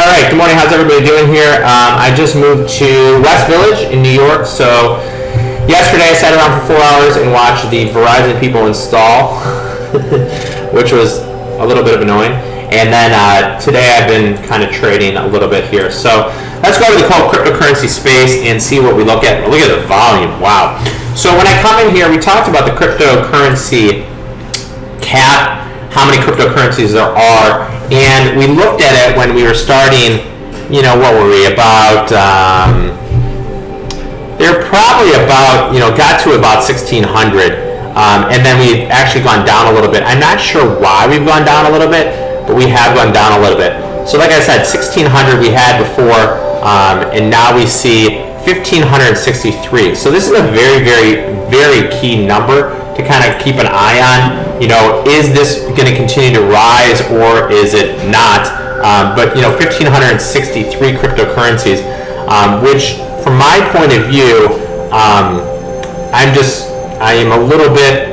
All right, good morning. How's everybody doing here? I just moved to West Village in New York, so yesterday I sat around for 4 hours and watched the Verizon people install, which was a little bit of annoying. And then today I've been kind of trading a little bit here. So let's go to the cryptocurrency space and see what we look at. Look at the volume. Wow. So when I come in here, we talked about the cryptocurrency cap, how many cryptocurrencies there are, and we looked at it when we were starting. You know, what were we about? They're probably about, got to about 1,600, and then we've actually gone down a little bit. I'm not sure why we've gone down a little bit, but we have gone down a little bit. So like I said, 1,600 we had before, and now we see 1,563. So this is a very, very, very key number to kind of keep an eye on. Is this going to continue to rise or is it not? But 1,563 cryptocurrencies, which from my point of view, I am a little bit,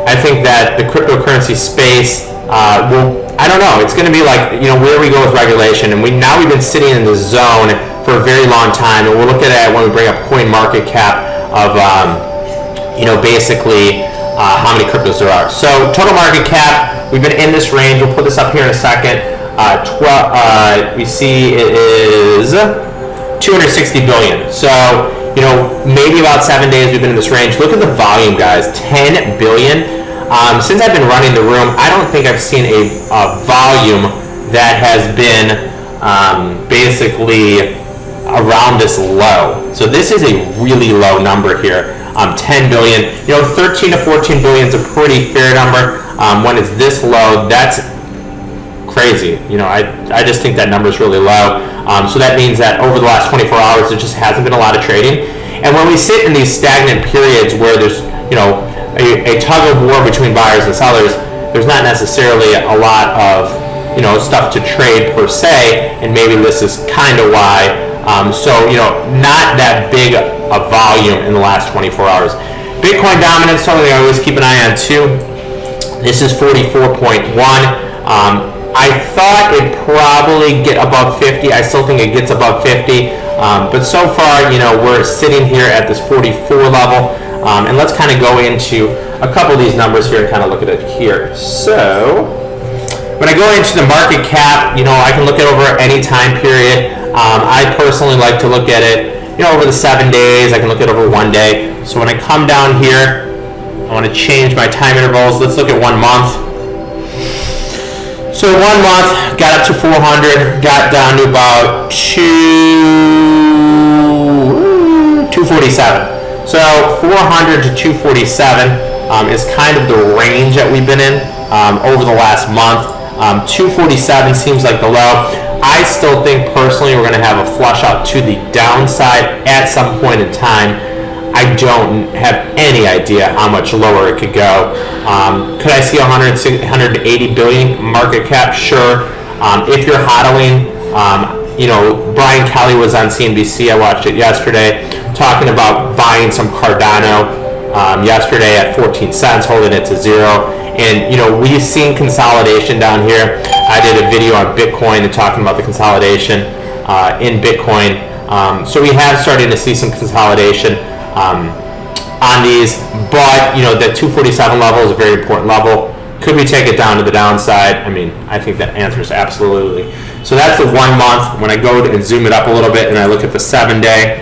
I think that the cryptocurrency space I don't know, it's going to be like, where we go with regulation. And we've been sitting in the zone for a very long time, and we'll look at it when we bring up coin market cap of, basically how many cryptos there are. So total market cap, we've been in this range. We'll put this up here in a second. We see it is 260 billion. So, maybe about 7 days we've been in this range. Look at the volume, guys, 10 billion. Since I've been running the room, I don't think I've seen a volume that has been basically around this low. So this is a really low number here. 10 billion. 13 to 14 billion is a pretty fair number. When it's this low, that's crazy. I just think that number is really low. So that means that over the last 24 hours, there just hasn't been a lot of trading. And when we sit in these stagnant periods where there's, a tug of war between buyers and sellers, there's not necessarily a lot of, stuff to trade per se, and maybe this is kind of why. Not that big a volume in the last 24 hours. Bitcoin dominance, something I always keep an eye on too. This is 44.1. I thought it'd probably get above 50. I still think it gets above 50. But so far, we're sitting here at this 44 level. And let's kind of go into a couple of these numbers here and kind of look at it here. So when I go into the market cap, I can look at over any time period. I personally like to look at it, over the 7 days. I can look at over 1 day. So when I come down here, I want to change my time intervals. Let's look at 1 month. So 1 month, got up to 400, got down to about 247. So 400 to 247 is kind of the range that we've been in over the last month. 247 seems like the low. I still think personally we're going to have a flush out to the downside at some point in time. I don't have any idea how much lower it could go. Could I see 180 billion market cap? Sure. If you're hodling, Brian Kelly was on CNBC. I watched it yesterday, talking about buying some Cardano yesterday at 14 cents, holding it to zero. And, we've seen consolidation down here. I did a video on Bitcoin and talking about the consolidation in Bitcoin. So we have started to see some consolidation on these, but the 247 level is a very important level. Could we take it down to the downside? I think that answer is absolutely. So that's the 1 month. When I go and zoom it up a little bit and I look at the 7 day,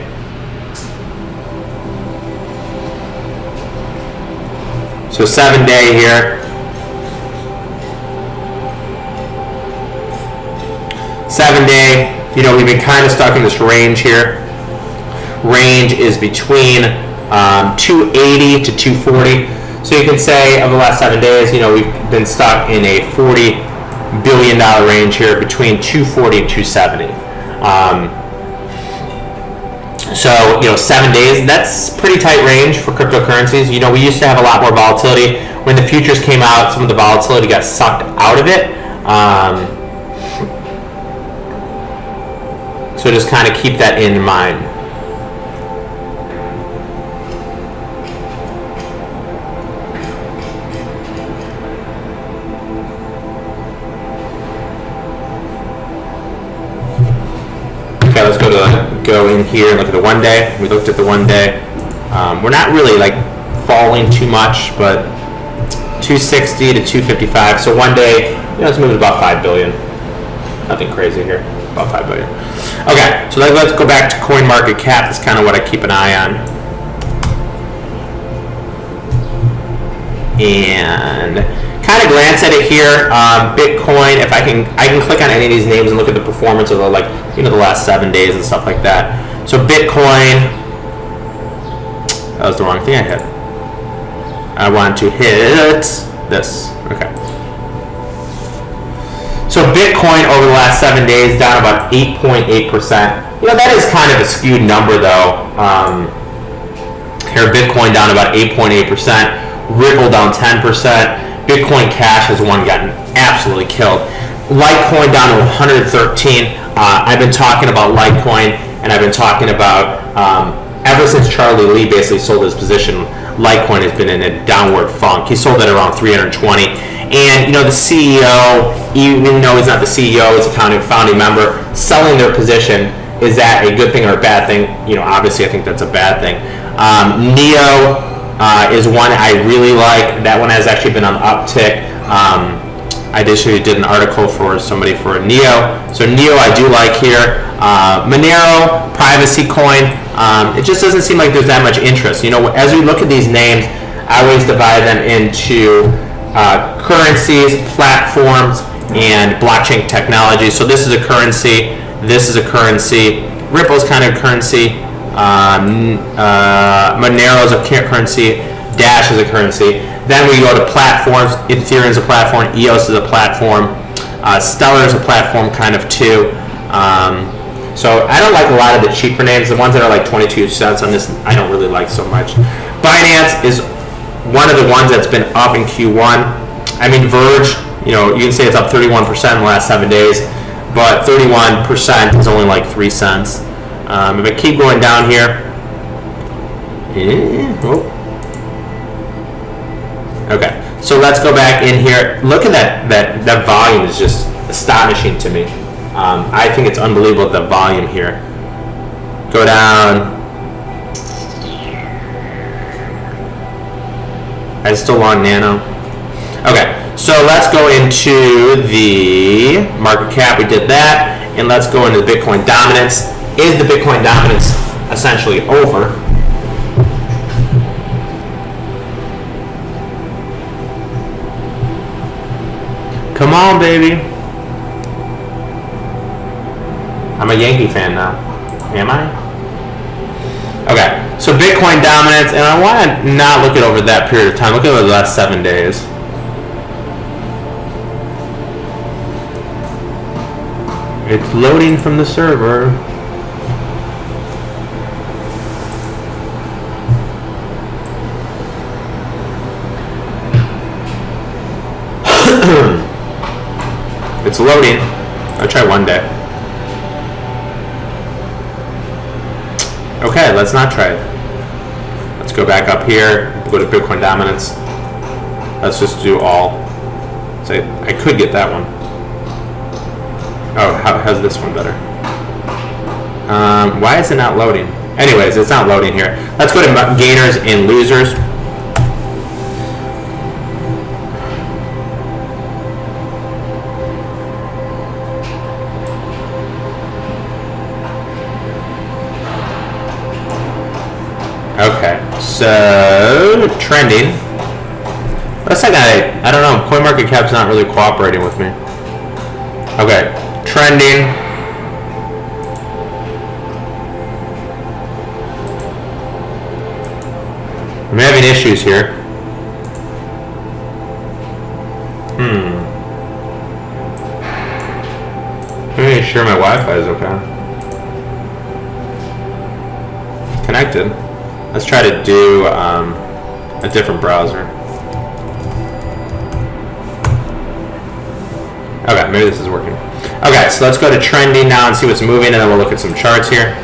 so 7 day here, 7 day, we've been kind of stuck in this range here. Range is between 280 to 240. So you can say over the last 7 days, we've been stuck in a $40 billion range here between 240 and 270. So 7 days, that's pretty tight range for cryptocurrencies. We used to have a lot more volatility. When the futures came out, some of the volatility got sucked out of it. So just kind of keep that in mind. go in here and look at the 1 day. We looked at the 1 day. We're not really like falling too much, but 260 to 255. So 1 day, it's moving about 5 billion. Nothing crazy here. About 5 billion. Okay, so let's go back to CoinMarketCap. That's kind of what I keep an eye on. And kind of glance at it here. Bitcoin. If I can click on any of these names and look at the performance of the the last 7 days and stuff like that. So Bitcoin. That was the wrong thing I hit. I want to hit this. Okay. So Bitcoin over the last 7 days down about 8.8%. That is kind of a skewed number though. Here Bitcoin down about 8.8%. Ripple down 10%. Bitcoin Cash is one gotten absolutely killed. Litecoin down to 113. I've been talking about Litecoin, and I've been talking about ever since Charlie Lee basically sold his position. Litecoin has been in a downward funk. He sold it around 320, and the CEO, even though he's not the CEO, he's a founding member, selling their position. Is that a good thing or a bad thing? Obviously, I think that's a bad thing. Neo is one I really like. That one has actually been on the uptick. I actually did an article for somebody for Neo. So Neo I do like here. Monero, privacy coin. It just doesn't seem like there's that much interest. As we look at these names, I always divide them into currencies, platforms, and blockchain technology. So this is a currency. This is a currency. Ripple is kind of a currency. Monero is a currency. Dash is a currency. Then we go to platforms. Ethereum is a platform. EOS is a platform. Stellar is a platform kind of too. So I don't like a lot of the cheaper names. The ones that are like 22 cents on this, I don't really like so much. Binance is one of the ones that's been up in Q1. I mean, Verge, you can say it's up 31% in the last 7 days, but 31% is only like 3 cents. If I keep going down here, okay, so let's go back in here. Look at that volume is just astonishing to me. I think it's unbelievable, the volume here. Go down. I still want Nano. Okay, so let's go into the market cap. We did that, and let's go into the Bitcoin dominance. Is the Bitcoin dominance essentially over? Come on, baby. I'm a Yankee fan now. Am I? Okay, so Bitcoin dominance, and I want to not look at over that period of time. Look at over the last 7 days. It's loading from the server. It's loading. I'll try 1 day. Okay, let's not try it. Let's go back up here. Go to Bitcoin dominance. Let's just do all. So I could get that one. Oh, how's this one better? Why is it not loading? Anyways, it's not loading here. Let's go to gainers and losers. Okay, so trending. Looks like I don't know. CoinMarketCap's not really cooperating with me. Okay, trending. I'm having issues here. Let me make sure my Wi-Fi is okay. It's connected. Let's try to do a different browser. Okay, maybe this is working. Okay, so let's go to trending now and see what's moving, and then we'll look at some charts here.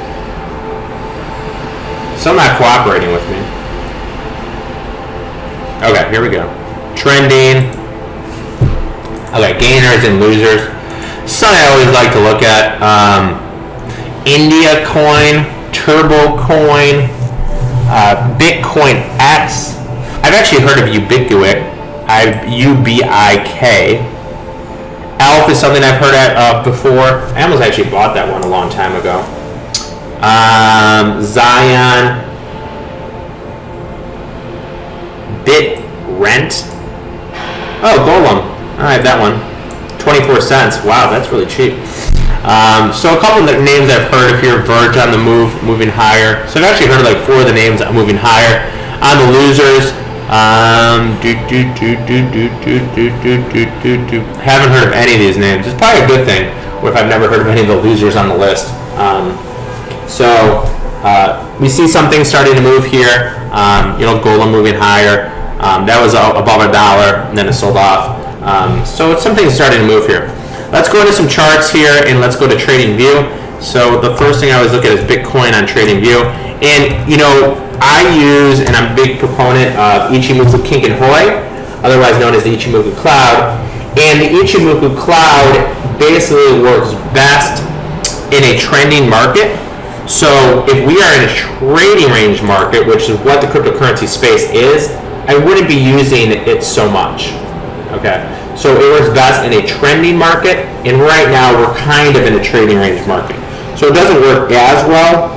Still not cooperating with me. Okay, here we go. Trending. Okay, gainers and losers. Something I always like to look at. India Coin, Turbo Coin, Bitcoin X. I've actually heard of Ubiquik, UBIK. Elf is something I've heard of before. I almost actually bought that one a long time ago. Zion, BitRent. Oh, Golem. I have that one. 24 cents. Wow, that's really cheap. So a couple of the names I've heard of here: Verge on the move, moving higher. So I've actually heard of like 4 of the names moving higher. On the losers, haven't heard of any of these names. It's probably a good thing if I've never heard of any of the losers on the list. We see something starting to move here. Golem moving higher. That was above $1, and then it sold off. So it's something starting to move here. Let's go into some charts here, and let's go to TradingView. So the first thing I always look at is Bitcoin on TradingView. And, I use, and I'm a big proponent of Ichimoku Kinkan Hoi, otherwise known as the Ichimoku Cloud. And the Ichimoku Cloud basically works best in a trending market. So if we are in a trading range market, which is what the cryptocurrency space is, I wouldn't be using it so much. Okay, so it works best in a trending market, and right now we're kind of in a trading range market. So it doesn't work as well.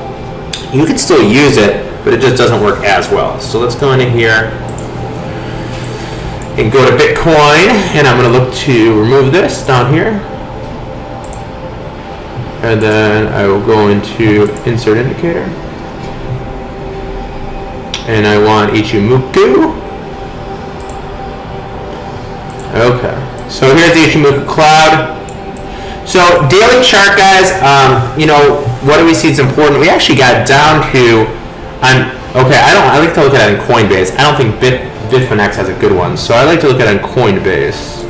You can still use it, but it just doesn't work as well. So let's go into here and go to Bitcoin, and I'm going to look to remove this down here. And then I will go into Insert Indicator. And I want Ichimoku. Okay, so here's the Ichimoku Cloud. So daily chart, guys, what do we see is important? We actually got down to, I like to look at it on Coinbase. I don't think Bitfinex has a good one, so I like to look at it on Coinbase.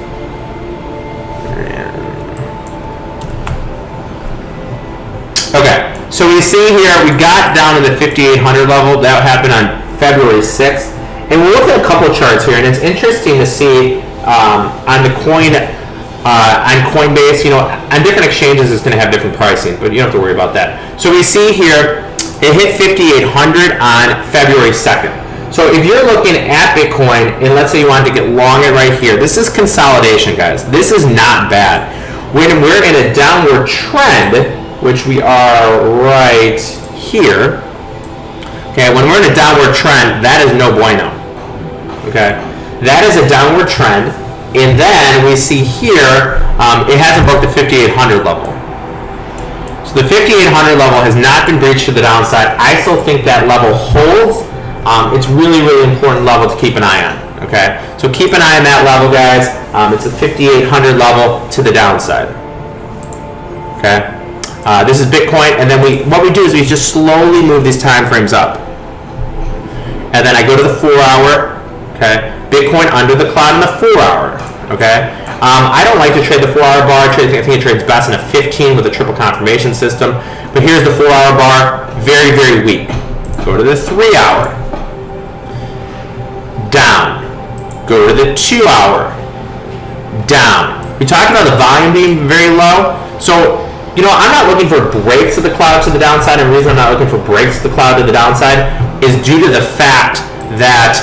Okay, so we see here we got down to the 5,800 level. That happened on February 6th. And we'll look at a couple charts here, and it's interesting to see on the on Coinbase, on different exchanges it's going to have different pricing, but you don't have to worry about that. So we see here it hit 5,800 on February 2nd. So if you're looking at Bitcoin, and let's say you wanted to get long it right here, this is consolidation, guys. This is not bad. When we're in a downward trend, which we are right here, okay, when we're in a downward trend, that is no bueno. Okay, that is a downward trend, and then we see here it hasn't broke the 5,800 level. So the 5,800 level has not been breached to the downside. I still think that level holds. It's really, really important level to keep an eye on. Okay, so keep an eye on that level, guys. It's a 5,800 level to the downside. Okay, this is Bitcoin, and then what we do is we just slowly move these time frames up, and then I go to the 4-hour. Okay, Bitcoin under the cloud in the 4-hour. Okay, I don't like to trade the 4-hour bar. I think it trades best in a 15 with a triple confirmation system. But here's the 4-hour bar, very, very weak. Go to the 3-hour, down. Go to the 2-hour, down. We talked about the volume being very low. So, I'm not looking for breaks of the cloud to the downside, and the reason I'm not looking for breaks of the cloud to the downside is due to the fact that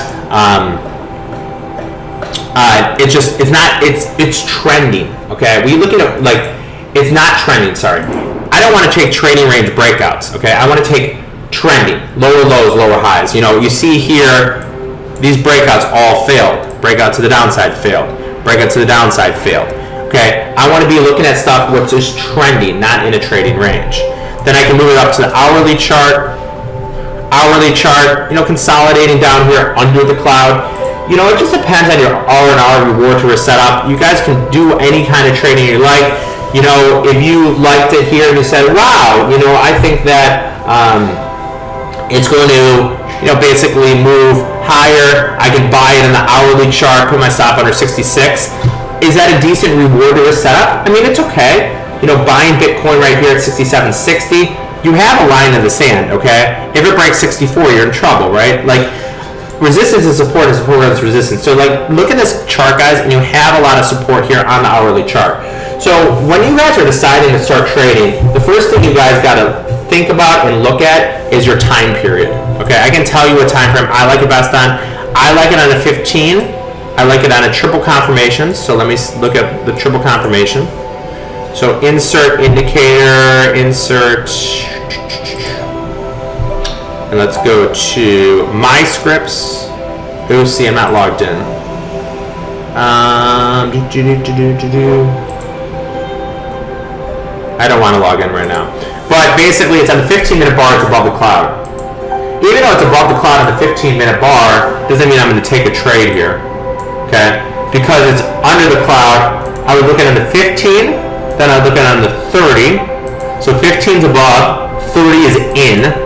it's trending. Okay, we looking at it's not trending. Sorry, I don't want to take trading range breakouts. Okay, I want to take trending, lower lows, lower highs. You see here, these breakouts all failed. Breakout to the downside failed. Breakout to the downside failed. Okay, I want to be looking at stuff which is trending, not in a trading range. Then I can move it up to the hourly chart. Hourly chart, consolidating down here under the cloud. It just depends on your R&R, reward to risk setup. You guys can do any kind of trading you like. If you liked it here and you said, wow, I think that it's going to, basically move higher. I can buy it in the hourly chart, put my stop under 66. Is that a decent reward to risk setup? I mean, it's okay. Buying Bitcoin right here at 67.60, you have a line in the sand, okay? If it breaks 64, you're in trouble, right? Resistance is support, and support is resistance. So, look at this chart, guys, and you have a lot of support here on the hourly chart. So when you guys are deciding to start trading, the first thing you guys got to think about and look at is your time period. Okay, I can tell you what time frame I like it best on. I like it on a 15. I like it on a triple confirmation. So let me look at the triple confirmation. So insert indicator, insert, and let's go to my scripts. Oh, see, I'm not logged in. I don't want to log in right now. But basically, it's on the 15-minute bar, it's above the cloud. Even though it's above the cloud on the 15-minute bar, doesn't mean I'm going to take a trade here. Okay? Because it's under the cloud, I would look at it on the 15, then I would look at it on the 30. So 15 is above, 30 is in,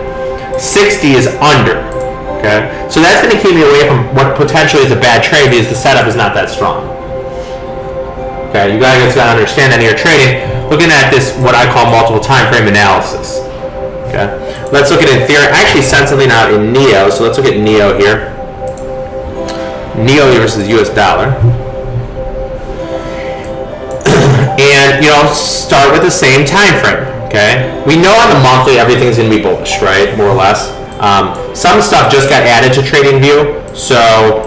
60 is under. Okay? So that's going to keep me away from what potentially is a bad trade because the setup is not that strong. Okay? You guys got to understand that when you're trading, looking at this, what I call multiple time frame analysis. Okay, let's look at Ethereum. I actually sent something out in NEO, so let's look at NEO here. NEO versus US dollar. And, start with the same time frame. Okay, we know on the monthly everything's going to be bullish, right? More or less. Some stuff just got added to TradingView, so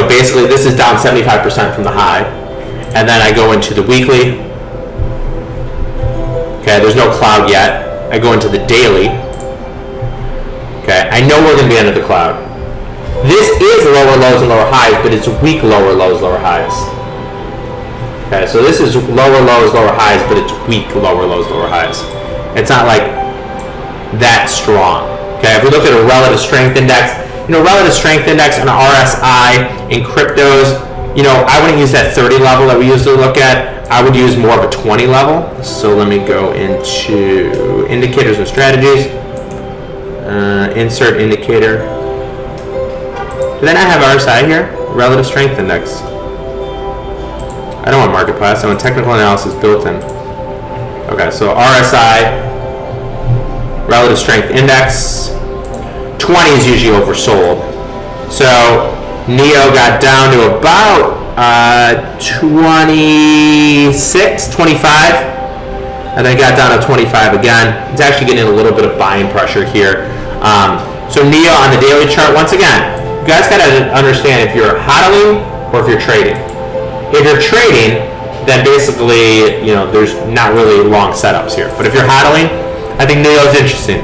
basically this is down 75% from the high, and then I go into the weekly. Okay, there's no cloud yet. I go into the daily. Okay, I know we're going to be under the cloud. This is lower lows and lower highs, but it's weak lower lows, lower highs. Okay, so this is lower lows, lower highs, but it's weak lower lows, lower highs. It's not like that strong. Okay, if we look at a relative strength index, relative strength index and RSI in cryptos, I wouldn't use that 30 level that we usually look at. I would use more of a 20 level. So let me go into indicators and strategies. Insert indicator. Then I have RSI here, relative strength index. I don't want market price, I want technical analysis built in. Okay, so RSI, relative strength index. 20 is usually oversold. So NEO got down to about 26, 25, and then got down to 25 again. It's actually getting a little bit of buying pressure here. So NEO on the daily chart, once again, you guys got to understand if you're hodling or if you're trading. If you're trading, then basically, there's not really long setups here. But if you're hodling, I think NEO is interesting.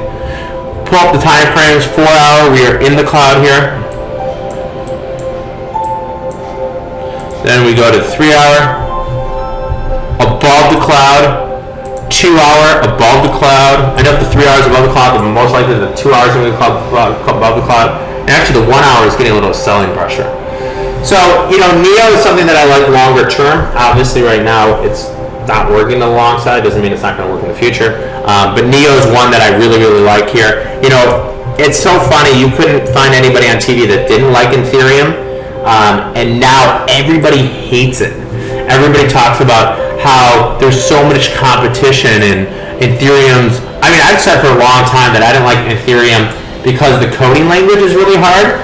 Pull up the time frames, 4 hour, we are in the cloud here. Then we go to 3 hour, above the cloud, 2 hour, above the cloud. I know if the 3 hours above the cloud, but most likely the 2 hours above the cloud. And actually the 1 hour is getting a little selling pressure. So, NEO is something that I like longer term. Obviously right now it's not working the long side, doesn't mean it's not going to work in the future. But NEO is one that I really, really like here. It's so funny, you couldn't find anybody on TV that didn't like Ethereum. And now everybody hates it. Everybody talks about how there's so much competition in Ethereum's. I've said for a long time that I didn't like Ethereum because the coding language is really hard.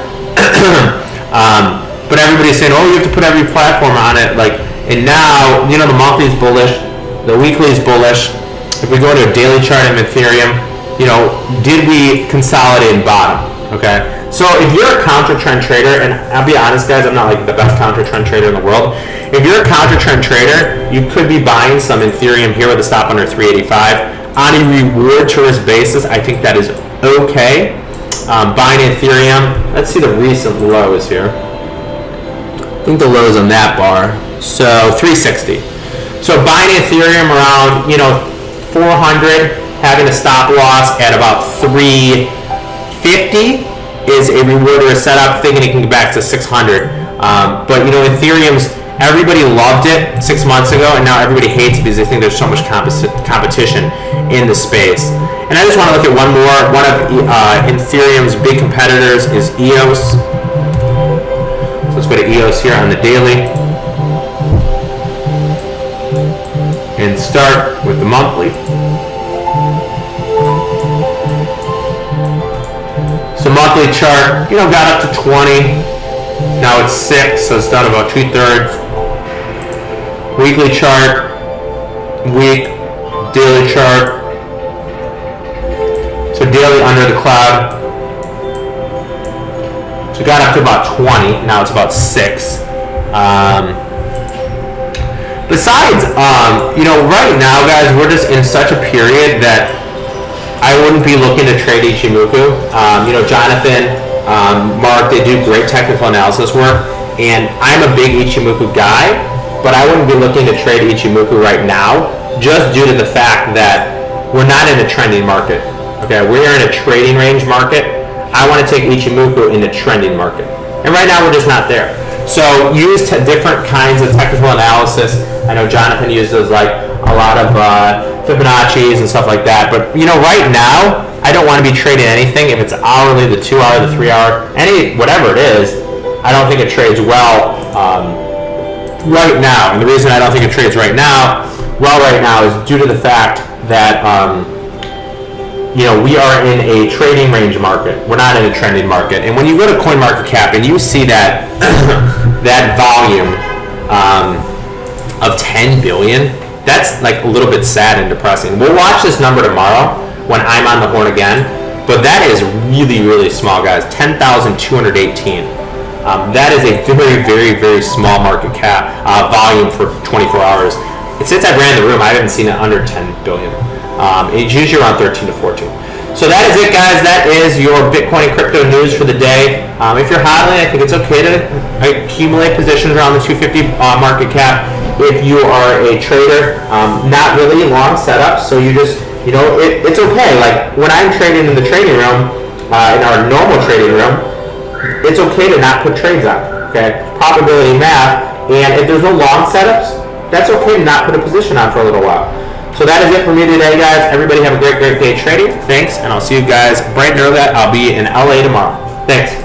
But everybody's saying, oh, you have to put every platform on it. And now, the monthly is bullish, the weekly is bullish. If we go to a daily chart of Ethereum, did we consolidate and bottom? Okay. So if you're a counter trend trader, and I'll be honest guys, I'm not the best counter trend trader in the world. If you're a counter trend trader, you could be buying some Ethereum here with a stop under 385. On a reward to risk basis, I think that is okay. Buying Ethereum, let's see the recent lows here. I think the lows on that bar, so 360. So buying Ethereum around, 400, having a stop loss at about 350 is a reward or a setup, thinking it can get back to 600. But Ethereum's, everybody loved it 6 months ago, and now everybody hates it because they think there's so much competition in the space. And I just want to look at one more. One of Ethereum's big competitors is EOS. So let's go to EOS here on the daily. And start with the monthly. So monthly chart, got up to 20. Now it's 6, so it's down about 2/3. Weekly chart, week, daily chart. So daily under the cloud. So it got up to about 20. Now it's about 6. Besides, right now, guys, we're just in such a period that I wouldn't be looking to trade Ichimoku. Jonathan, Mark, they do great technical analysis work, and I'm a big Ichimoku guy, but I wouldn't be looking to trade Ichimoku right now, just due to the fact that we're not in a trending market. Okay, we're in a trading range market. I want to take Ichimoku in the trending market, and right now we're just not there. So use different kinds of technical analysis. I know Jonathan uses like a lot of Fibonacci's and stuff like that. But right now, I don't want to be trading anything. If it's hourly, the 2 hour, the 3 hour, whatever it is, I don't think it trades well right now. And the reason I don't think it trades right now is due to the fact that we are in a trading range market. We're not in a trending market. And when you go to CoinMarketCap and you see that that volume of 10 billion, that's like a little bit sad and depressing. We'll watch this number tomorrow when I'm on the horn again, but that is really, really small, guys. 10,218. That is a very, very, very small market cap volume for 24 hours. And since I ran the room, I haven't seen it under 10 billion. It's usually around 13 to 14. So that is it, guys. That is your Bitcoin and crypto news for the day. If you're hodling, I think it's okay to accumulate positions around the 250 market cap. If you are a trader, not really long setups, so you just, it's okay. Like when I'm trading in the trading room, in our normal trading room, it's okay to not put trades on. Okay, probability math, and if there's no long setups, that's okay to not put a position on for a little while. So that is it for me today, guys. Everybody have a great, great day trading. Thanks, and I'll see you guys bright and early. I'll be in LA tomorrow. Thanks.